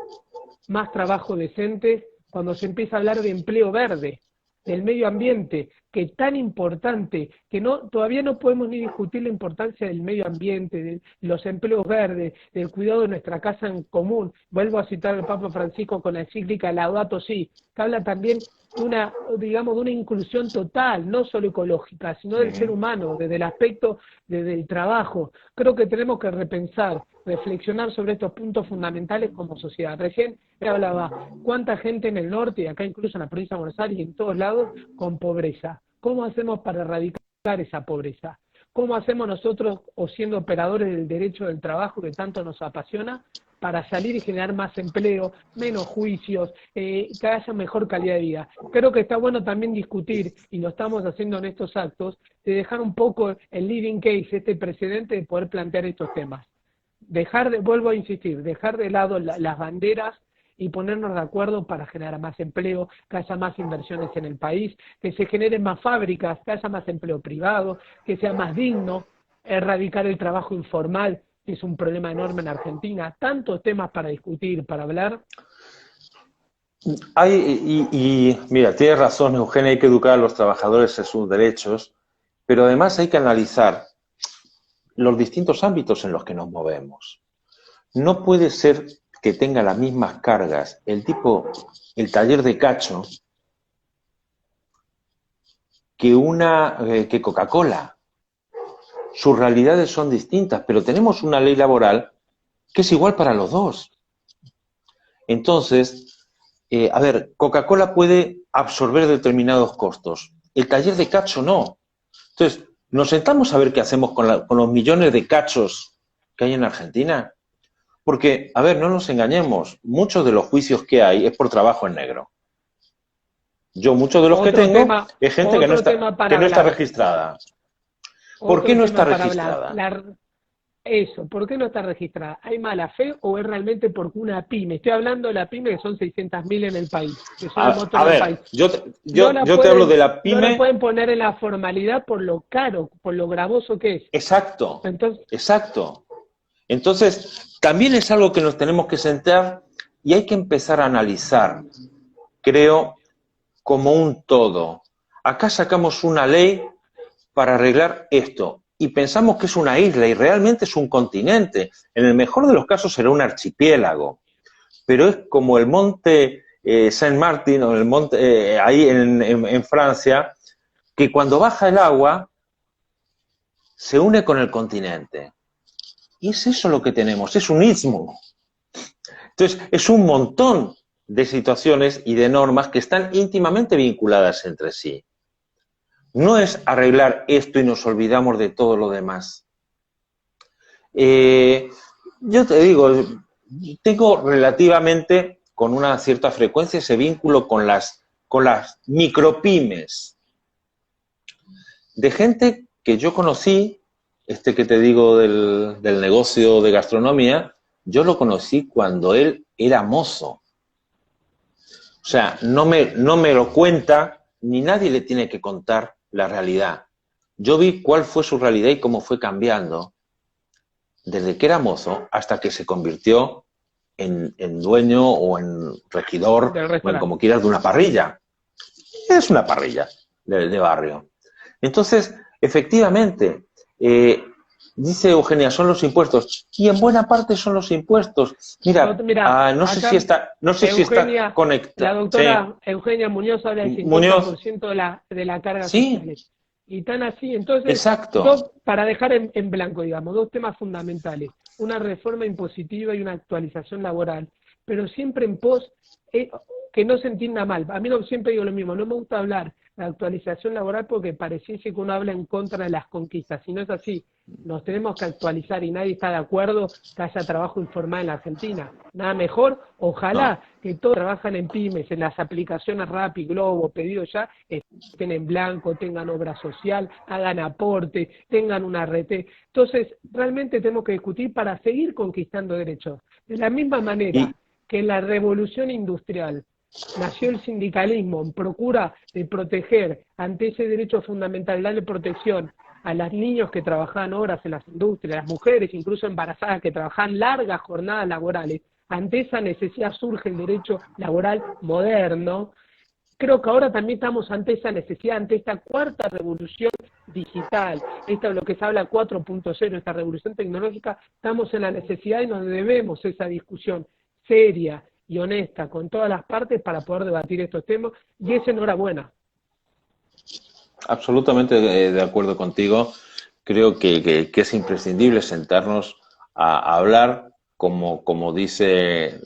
más trabajo decente, cuando se empieza a hablar de empleo verde, del medio ambiente, que es tan importante, que todavía no podemos ni discutir la importancia del medio ambiente, de los empleos verdes, del cuidado de nuestra casa en común. Vuelvo a citar al Papa Francisco con la encíclica Laudato Si, que habla también de una inclusión total, no solo ecológica, sino del ser humano, desde el aspecto del trabajo. Creo que tenemos que repensar, reflexionar sobre estos puntos fundamentales como sociedad. Recién me hablaba, cuánta gente en el norte, y acá incluso en la provincia de Buenos Aires y en todos lados, con pobreza. ¿Cómo hacemos para erradicar esa pobreza? ¿Cómo hacemos nosotros, o siendo operadores del derecho del trabajo que tanto nos apasiona, para salir y generar más empleo, menos juicios, que haya mejor calidad de vida? Creo que está bueno también discutir, y lo estamos haciendo en estos actos, de dejar un poco el leading case, este precedente de poder plantear estos temas. Vuelvo a insistir, dejar de lado las banderas y ponernos de acuerdo para generar más empleo, que haya más inversiones en el país, que se generen más fábricas, que haya más empleo privado, que sea más digno, erradicar el trabajo informal, que es un problema enorme en Argentina. Tantos temas para discutir, para hablar. Mira, tienes razón, Eugenia, hay que educar a los trabajadores en sus derechos, pero además hay que analizar los distintos ámbitos en los que nos movemos. No puede ser que tenga las mismas cargas el taller de cacho, que Coca-Cola. sus realidades son distintas, pero tenemos una ley laboral que es igual para los dos. Entonces, a ver, Coca-Cola puede absorber determinados costos, el taller de cacho no. Entonces, ¿nos sentamos a ver qué hacemos con los millones de cachos que hay en Argentina? Porque, a ver, no nos engañemos, muchos de los juicios que hay es por trabajo en negro. Yo, muchos de los que tengo, es gente que no está registrada. ¿Por qué no está registrada? ¿Por qué no está registrada? ¿Hay mala fe o es realmente porque una pyme? Estoy hablando de la pyme que son 600.000 en el país. Que son el motor del país. Yo te hablo de la pyme. No la pueden poner en la formalidad por lo caro, por lo gravoso que es. Exacto, exacto. Entonces, también es algo que nos tenemos que sentar y hay que empezar a analizar, creo, como un todo. Acá sacamos una ley para arreglar esto y pensamos que es una isla y realmente es un continente. En el mejor de los casos será un archipiélago, pero es como el monte Saint-Martin o el monte ahí en Francia, que cuando baja el agua se une con el continente. Y es eso lo que tenemos, es un istmo. Entonces, es un montón de situaciones y de normas que están íntimamente vinculadas entre sí. No es arreglar esto y nos olvidamos de todo lo demás. Yo te digo, tengo relativamente, con una cierta frecuencia, ese vínculo con las micropymes. De gente que yo conocí, que te digo del negocio de gastronomía, yo lo conocí cuando él era mozo. O sea, no me lo cuenta, ni nadie le tiene que contar la realidad. Yo vi cuál fue su realidad y cómo fue cambiando desde que era mozo hasta que se convirtió en dueño o en regidor, o en como quieras, de una parrilla. Es una parrilla de barrio. Entonces, efectivamente, dice Eugenia, son los impuestos. Y en buena parte son los impuestos. Mira, no sé si está conectada. La doctora Eugenia Muñoz habla del 50% de la carga social. Y tan así, entonces, para dejar en blanco, digamos, dos temas fundamentales. Una reforma impositiva y una actualización laboral. Pero siempre en pos, que no se entienda mal. A mí siempre digo lo mismo, no me gusta hablar de actualización laboral porque pareciese que uno habla en contra de las conquistas. Si no es así, nos tenemos que actualizar y nadie está de acuerdo que haya trabajo informal en la Argentina. Nada mejor, ojalá que todos trabajan en pymes, en las aplicaciones Rappi, Globo, Pedido Ya, estén en blanco, tengan obra social, hagan aporte, tengan una RT. Entonces, realmente tenemos que discutir para seguir conquistando derechos. De la misma manera que en la revolución industrial nació el sindicalismo en procura de proteger ante ese derecho fundamental, darle protección a los niños que trabajaban horas en las industrias, a las mujeres incluso embarazadas que trabajaban largas jornadas laborales. Ante esa necesidad surge el derecho laboral moderno. Creo que ahora también estamos ante esa necesidad, ante esta cuarta revolución digital, esta lo que se habla 4.0, esta revolución tecnológica, estamos en la necesidad y nos debemos esa discusión seria y honesta con todas las partes para poder debatir estos temas, y es enhorabuena. Absolutamente de acuerdo contigo. Creo que es imprescindible sentarnos a hablar, como dice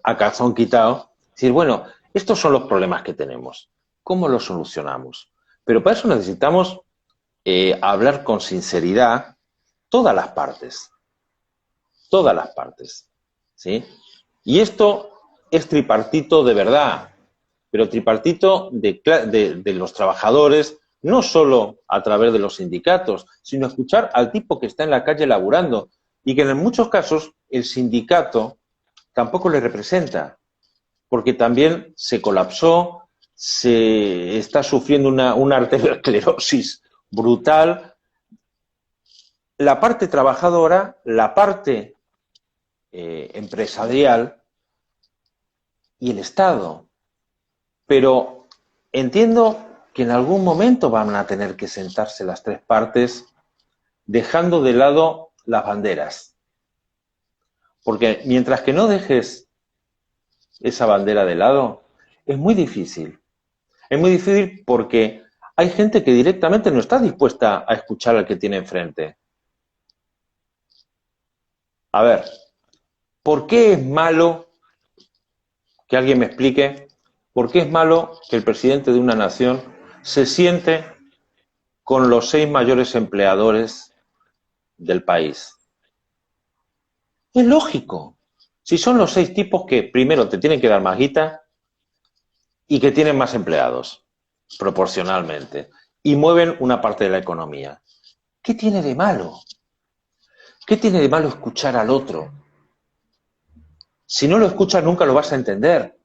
a calzón quitado, decir, bueno, estos son los problemas que tenemos, ¿cómo los solucionamos? Pero para eso necesitamos hablar con sinceridad todas las partes, ¿sí? Y esto es tripartito de verdad, pero tripartito de los trabajadores, no solo a través de los sindicatos, sino escuchar al tipo que está en la calle laburando y que en muchos casos el sindicato tampoco le representa, porque también se colapsó, se está sufriendo una arteriosclerosis brutal. La parte trabajadora, la parte empresarial y el Estado. Pero entiendo que en algún momento van a tener que sentarse las tres partes dejando de lado las banderas. Porque mientras que no dejes esa bandera de lado, es muy difícil. Es muy difícil porque hay gente que directamente no está dispuesta a escuchar al que tiene enfrente. A ver, ¿por qué es malo, que alguien me explique, por qué es malo que el presidente de una nación se siente con los 6 mayores empleadores del país? Es lógico. Si son los 6 tipos que primero te tienen que dar más guita y que tienen más empleados, proporcionalmente, y mueven una parte de la economía. ¿Qué tiene de malo? ¿Qué tiene de malo escuchar al otro? Si no lo escuchas nunca lo vas a entender.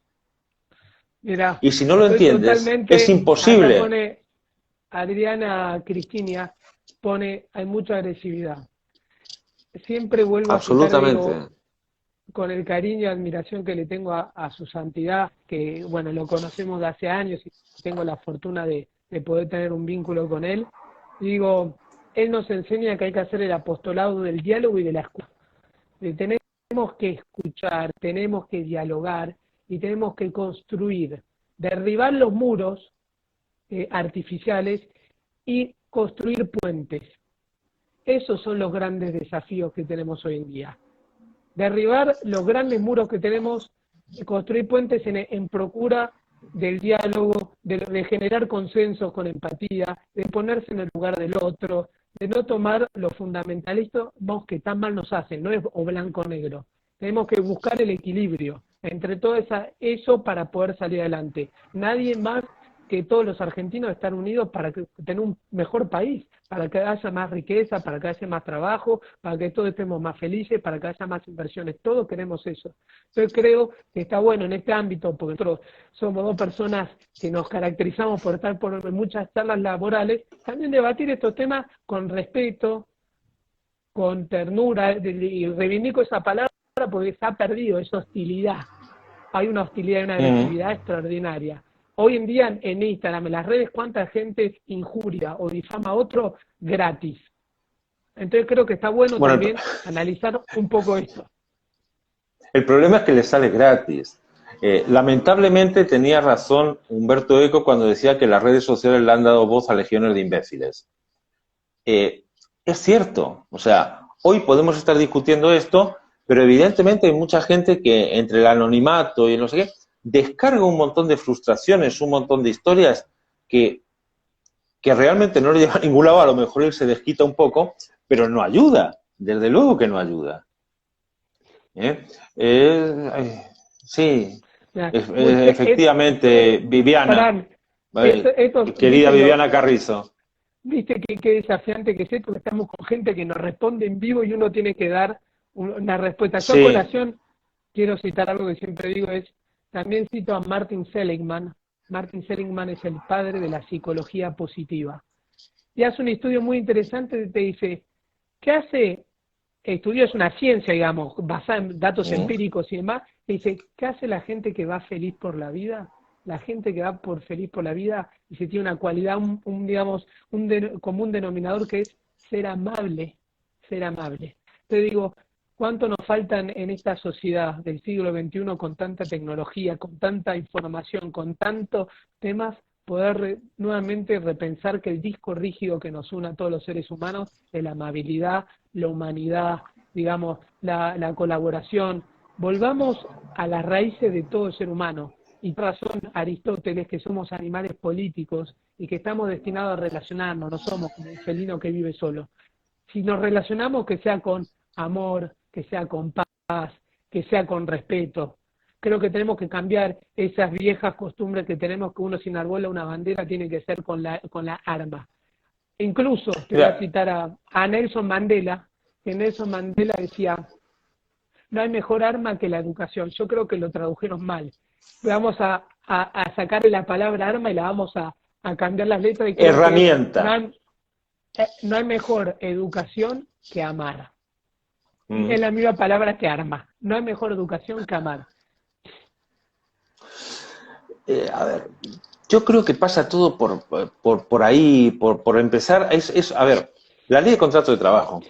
Mira, Y si no lo estoy entiendes, es totalmente, acá imposible. pone Adriana Cristinia, pone, hay mucha agresividad. Siempre vuelvo a citar, digo, Absolutamente. con el cariño y admiración que le tengo a su santidad, que bueno, lo conocemos de hace años y tengo la fortuna de poder tener un vínculo con él. Digo, él nos enseña que hay que hacer el apostolado del diálogo y de la escucha. Tenemos que escuchar, tenemos que dialogar y tenemos que construir, derribar los muros artificiales y construir puentes. Esos son los grandes desafíos que tenemos hoy en día. Derribar los grandes muros que tenemos, construir puentes en procura del diálogo, de generar consensos con empatía, de ponerse en el lugar del otro, de no tomar los fundamentalistas que tan mal nos hacen, no es o blanco o negro. Tenemos que buscar el equilibrio entre todo eso para poder salir adelante. Nadie más que todos los argentinos estar unidos para tener un mejor país, para que haya más riqueza, para que haya más trabajo, para que todos estemos más felices, para que haya más inversiones. Todos queremos eso. Yo creo que está bueno en este ámbito, porque nosotros somos 2 personas que nos caracterizamos por estar por muchas charlas laborales, también debatir estos temas con respeto, con ternura, y reivindico esa palabra porque se ha perdido esa hostilidad. Hay una hostilidad y una agresividad extraordinaria. Hoy en día en Instagram, en las redes, ¿cuánta gente injuria o difama a otro gratis? Entonces creo que está bueno también analizar un poco esto. El problema es que le sale gratis. Lamentablemente tenía razón Humberto Eco cuando decía que las redes sociales le han dado voz a legiones de imbéciles. Es cierto, o sea, hoy podemos estar discutiendo esto, pero evidentemente hay mucha gente que entre el anonimato y no sé qué, descarga un montón de frustraciones, un montón de historias que realmente no le lleva a ningún lado. A lo mejor él se desquita un poco, pero no ayuda, desde luego que no ayuda. Sí, efectivamente, Viviana, querida Viviana Carrizo. Viste qué desafiante que es esto, que estamos con gente que nos responde en vivo y uno tiene que dar una respuesta. Yo a colación quiero citar algo que siempre digo, también cito a Martin Seligman. Martin Seligman es el padre de la psicología positiva. Y hace un estudio muy interesante, te dice, ¿qué hace? Estudio es una ciencia, digamos, basada en datos empíricos y demás, te dice, ¿qué hace la gente que va feliz por la vida? La gente que va feliz por la vida y se tiene una cualidad, un común denominador que es ser amable, ser amable. Te digo, ¿cuánto nos faltan en esta sociedad del siglo XXI con tanta tecnología, con tanta información, con tantos temas, poder nuevamente repensar que el disco rígido que nos une a todos los seres humanos es la amabilidad, la humanidad, digamos, la colaboración? Volvamos a las raíces de todo ser humano. Y razón Aristóteles que somos animales políticos y que estamos destinados a relacionarnos, no somos como un felino que vive solo. Si nos relacionamos, que sea con amor, que sea con paz, que sea con respeto. Creo que tenemos que cambiar esas viejas costumbres que tenemos, que uno si enarbola una bandera tiene que ser con la arma. Incluso, te voy a citar a Nelson Mandela, que Nelson Mandela decía, no hay mejor arma que la educación. Yo creo que lo tradujeron mal. Vamos a sacarle la palabra arma y la vamos a cambiar las letras. Y herramienta. No hay mejor educación que amar. Es la misma palabra que arma. No hay mejor educación que amar. A ver, yo creo que pasa todo por ahí, por empezar. A ver, la ley de contrato de trabajo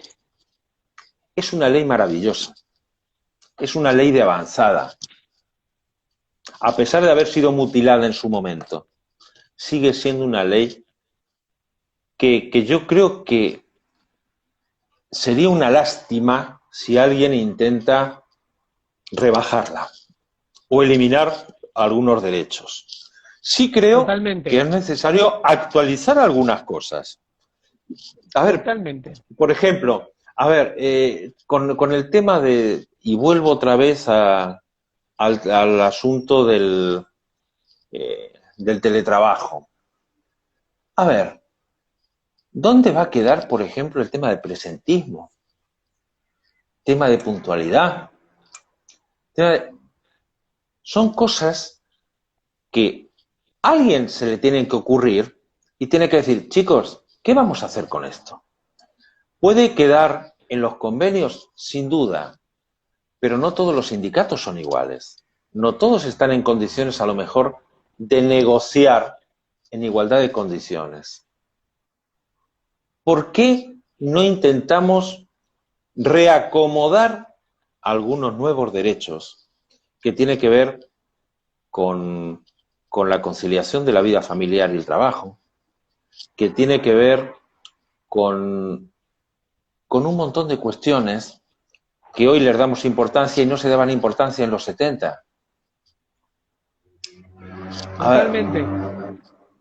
es una ley maravillosa. Es una ley de avanzada. A pesar de haber sido mutilada en su momento, sigue siendo una ley que yo creo que sería una lástima si alguien intenta rebajarla o eliminar algunos derechos. Sí creo Totalmente. que es necesario actualizar algunas cosas. A ver, Totalmente. por ejemplo, a ver, con el tema de, y vuelvo otra vez al asunto del teletrabajo. A ver, ¿dónde va a quedar, por ejemplo, el tema del presentismo? Tema de puntualidad. Son cosas que a alguien se le tienen que ocurrir y tiene que decir, chicos, ¿qué vamos a hacer con esto? Puede quedar en los convenios, sin duda, pero no todos los sindicatos son iguales. No todos están en condiciones, a lo mejor, de negociar en igualdad de condiciones. ¿Por qué no intentamos reacomodar algunos nuevos derechos que tienen que ver con la conciliación de la vida familiar y el trabajo, que tiene que ver con un montón de cuestiones que hoy les damos importancia y no se daban importancia en los 70? A ver, Totalmente.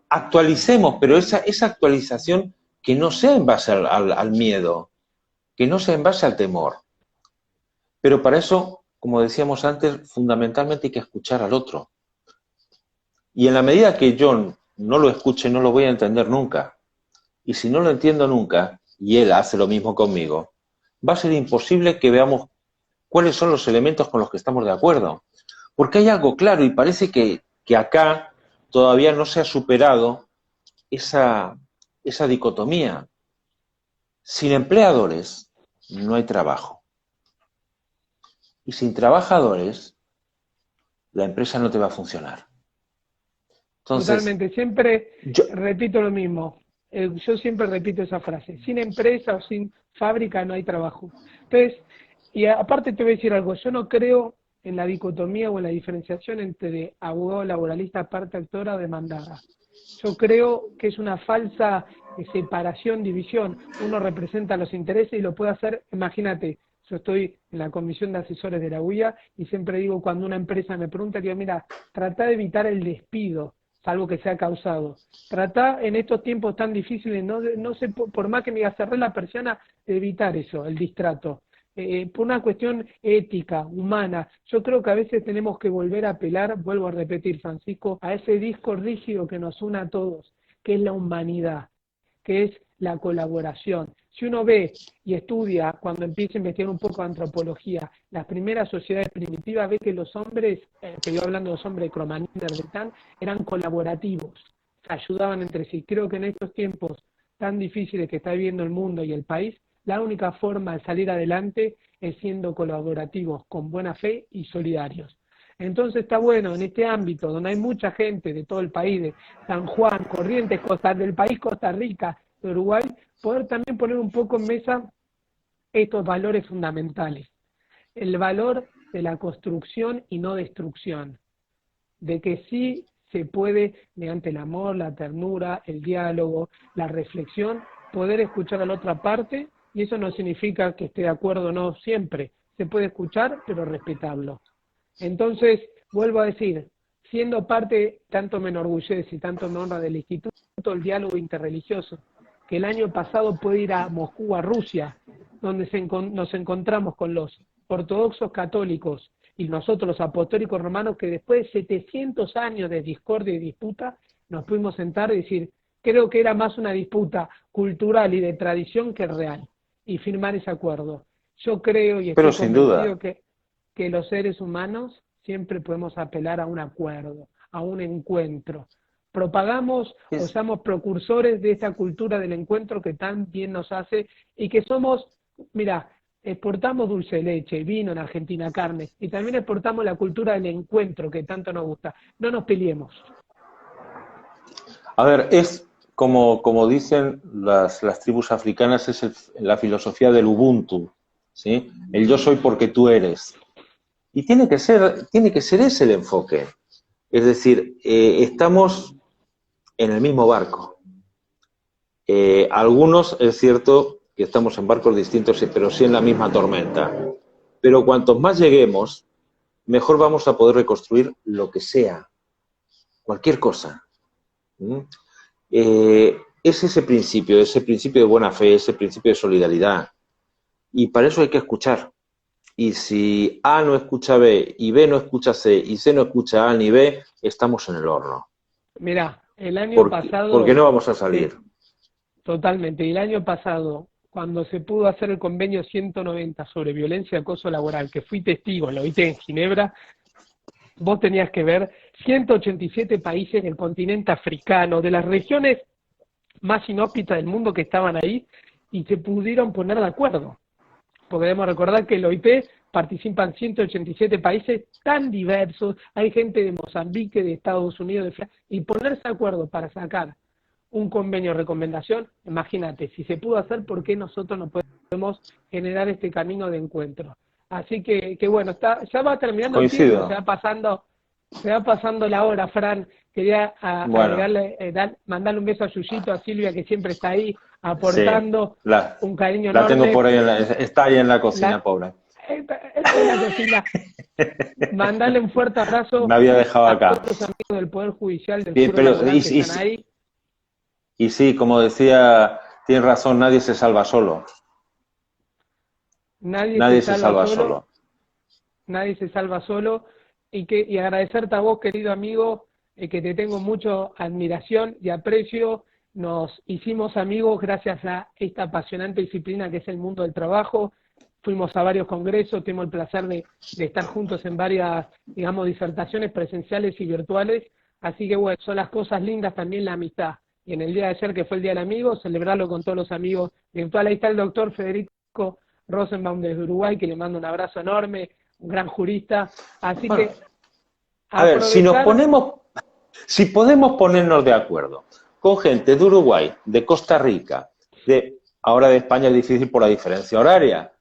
actualicemos, pero esa actualización que no sea en base al miedo, que no sea en base al temor. Pero para eso, como decíamos antes, fundamentalmente hay que escuchar al otro. Y en la medida que yo no lo escuche, no lo voy a entender nunca. Y si no lo entiendo nunca, y él hace lo mismo conmigo, va a ser imposible que veamos cuáles son los elementos con los que estamos de acuerdo. Porque hay algo claro y parece que acá todavía no se ha superado esa dicotomía. Sin empleadores no hay trabajo. Y sin trabajadores, la empresa no te va a funcionar. Entonces, Totalmente. Siempre yo, repito lo mismo. Yo siempre repito esa frase. Sin empresa o sin fábrica no hay trabajo. Entonces, y aparte te voy a decir algo. Yo no creo en la dicotomía o en la diferenciación entre abogado laboralista, parte actora o demandada. Yo creo que es una falsa separación, división. Uno representa los intereses y lo puede hacer, imagínate, yo estoy en la comisión de asesores de la UIA y siempre digo, cuando una empresa me pregunta, digo, mira, trata de evitar el despido, salvo que sea causado. Trata en estos tiempos tan difíciles, no sé, por más que me diga cerré la persiana, de evitar eso, el distrato. Por una cuestión ética, humana. Yo creo que a veces tenemos que volver a apelar, vuelvo a repetir, Francisco, a ese disco rígido que nos une a todos, que es la humanidad, que es la colaboración. Si uno ve y estudia, cuando empieza a investigar un poco de antropología, las primeras sociedades primitivas, ve que los hombres, que yo hablando de los hombres de Cromañón, de Arletán, eran colaborativos, se ayudaban entre sí. Creo que en estos tiempos tan difíciles que está viviendo el mundo y el país, la única forma de salir adelante es siendo colaborativos, con buena fe y solidarios. Entonces está bueno en este ámbito, donde hay mucha gente de todo el país, de San Juan, Corrientes, del país Costa Rica, de Uruguay, poder también poner un poco en mesa estos valores fundamentales. El valor de la construcción y no destrucción, de que sí se puede, mediante el amor, la ternura, el diálogo, la reflexión, poder escuchar a la otra parte, y eso no significa que esté de acuerdo o no siempre, se puede escuchar, pero respetarlo. Entonces, vuelvo a decir, siendo parte, tanto me enorgullece y tanto me honra del Instituto del Diálogo Interreligioso, que el año pasado pude ir a Moscú, a Rusia, donde nos encontramos con los ortodoxos católicos y nosotros los apostólicos romanos, que después de 700 años de discordia y disputa, nos pudimos sentar y decir, creo que era más una disputa cultural y de tradición que real, y firmar ese acuerdo. Yo creo y estoy convencido que los seres humanos siempre podemos apelar a un acuerdo, a un encuentro. Propagamos o somos precursores de esta cultura del encuentro que tan bien nos hace y que somos, mira, exportamos dulce de leche, vino en Argentina, carne, y también exportamos la cultura del encuentro que tanto nos gusta. No nos peleemos. A ver, es como dicen las tribus africanas, es la filosofía del Ubuntu, ¿sí? El yo soy porque tú eres. Y tiene que ser ese el enfoque. Es decir, estamos en el mismo barco. Algunos, es cierto, que estamos en barcos distintos, pero sí en la misma tormenta. Pero cuantos más lleguemos, mejor vamos a poder reconstruir lo que sea, cualquier cosa. Es ese principio de buena fe, ese principio de solidaridad. Y para eso hay que escuchar. Y si A no escucha B, y B no escucha C, y C no escucha A ni B, estamos en el horno. Mirá, el año pasado... Porque no vamos a salir. Sí, totalmente. Y el año pasado, cuando se pudo hacer el convenio 190 sobre violencia y acoso laboral, que fui testigo, lo viste en Ginebra, vos tenías que ver 187 países del continente africano, de las regiones más inhóspitas del mundo que estaban ahí, y se pudieron poner de acuerdo. Porque debemos recordar que el OIT participan 187 países tan diversos, hay gente de Mozambique, de Estados Unidos, de Francia, y ponerse de acuerdo para sacar un convenio de recomendación, imagínate, si se pudo hacer, ¿por qué nosotros no podemos generar este camino de encuentro? Así que bueno, ya va terminando el tiempo, se va pasando la hora, Fran. Quería mandarle un beso a Yuyito, a Silvia, que siempre está ahí aportando un cariño enorme. La tengo por ahí, está ahí en la cocina, pobre. Esta es la cocina. Mandarle un fuerte abrazo. Me había dejado acá. A todos los amigos del Poder Judicial del Sur Laboral que están ahí. Y sí, como decía, tienes razón, nadie se salva solo. Nadie se salva solo. Nadie se salva solo. Y agradecerte a vos, querido amigo, que te tengo mucha admiración y aprecio. Nos hicimos amigos gracias a esta apasionante disciplina que es el mundo del trabajo. Fuimos a varios congresos, tengo el placer de estar juntos en varias, digamos, disertaciones presenciales y virtuales. Así que bueno, son las cosas lindas también la amistad. Y en el día de ayer, que fue el Día del Amigo, celebrarlo con todos los amigos virtuales. Ahí está el doctor Federico Rosenbaum desde Uruguay, que le mando un abrazo enorme, un gran jurista. Así que... A ver, si podemos ponernos de acuerdo con gente de Uruguay, de Costa Rica, ahora de España es difícil por la diferencia horaria,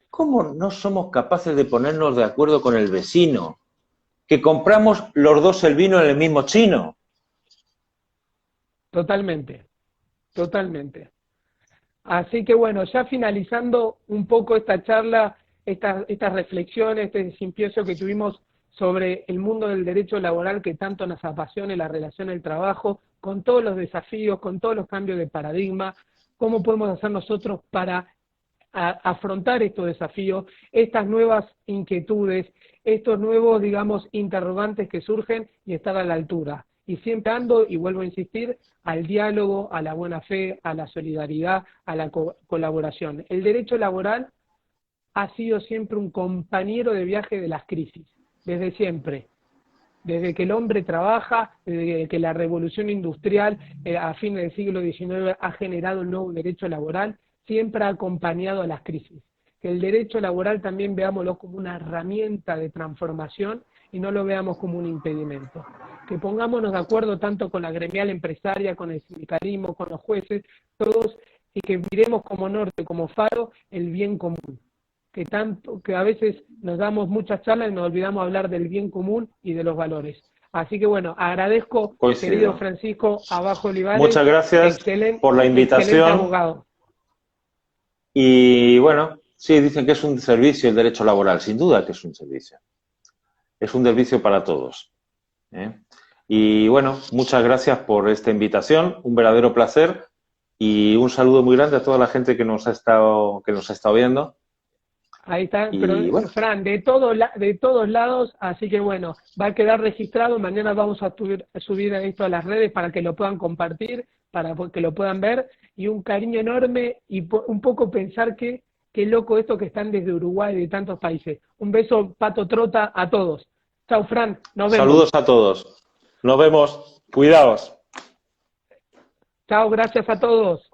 ¿cómo no somos capaces de ponernos de acuerdo con el vecino? Que compramos los dos el vino en el mismo chino. Totalmente, totalmente. Así que bueno, ya finalizando un poco esta charla, estas reflexiones, este simposio que tuvimos sobre el mundo del derecho laboral que tanto nos apasiona, la relación del trabajo, con todos los desafíos, con todos los cambios de paradigma, cómo podemos hacer nosotros para afrontar estos desafíos, estas nuevas inquietudes, estos nuevos, digamos, interrogantes que surgen y estar a la altura. Y siempre ando, y vuelvo a insistir, al diálogo, a la buena fe, a la solidaridad, a la colaboración. El derecho laboral ha sido siempre un compañero de viaje de las crisis, desde siempre. Desde que el hombre trabaja, desde que la revolución industrial a fines del siglo XIX ha generado el nuevo derecho laboral, siempre ha acompañado a las crisis. Que el derecho laboral también veámoslo como una herramienta de transformación y no lo veamos como un impedimento. Que pongámonos de acuerdo tanto con la gremial empresaria, con el sindicalismo, con los jueces, todos, y que miremos como norte, como faro, el bien común. Que a veces nos damos muchas charlas y nos olvidamos hablar del bien común y de los valores. Así que bueno, agradezco, querido Francisco Abajo Olivares. Muchas gracias por la invitación. Excelente abogado. Y bueno, sí, dicen que es un servicio el derecho laboral, sin duda que es un servicio. Es un servicio para todos. Y bueno, muchas gracias por esta invitación, un verdadero placer y un saludo muy grande a toda la gente que nos ha estado viendo. Ahí está, y pero bueno, Fran, de todos lados, así que bueno, va a quedar registrado, mañana vamos a subir esto a las redes para que lo puedan compartir, para que lo puedan ver, y un cariño enorme y un poco pensar qué loco esto que están desde Uruguay y de tantos países. Un beso, Pato Trota, a todos. Chao, Fran, nos vemos. Saludos a todos. Nos vemos. Cuidaos. Chao, gracias a todos.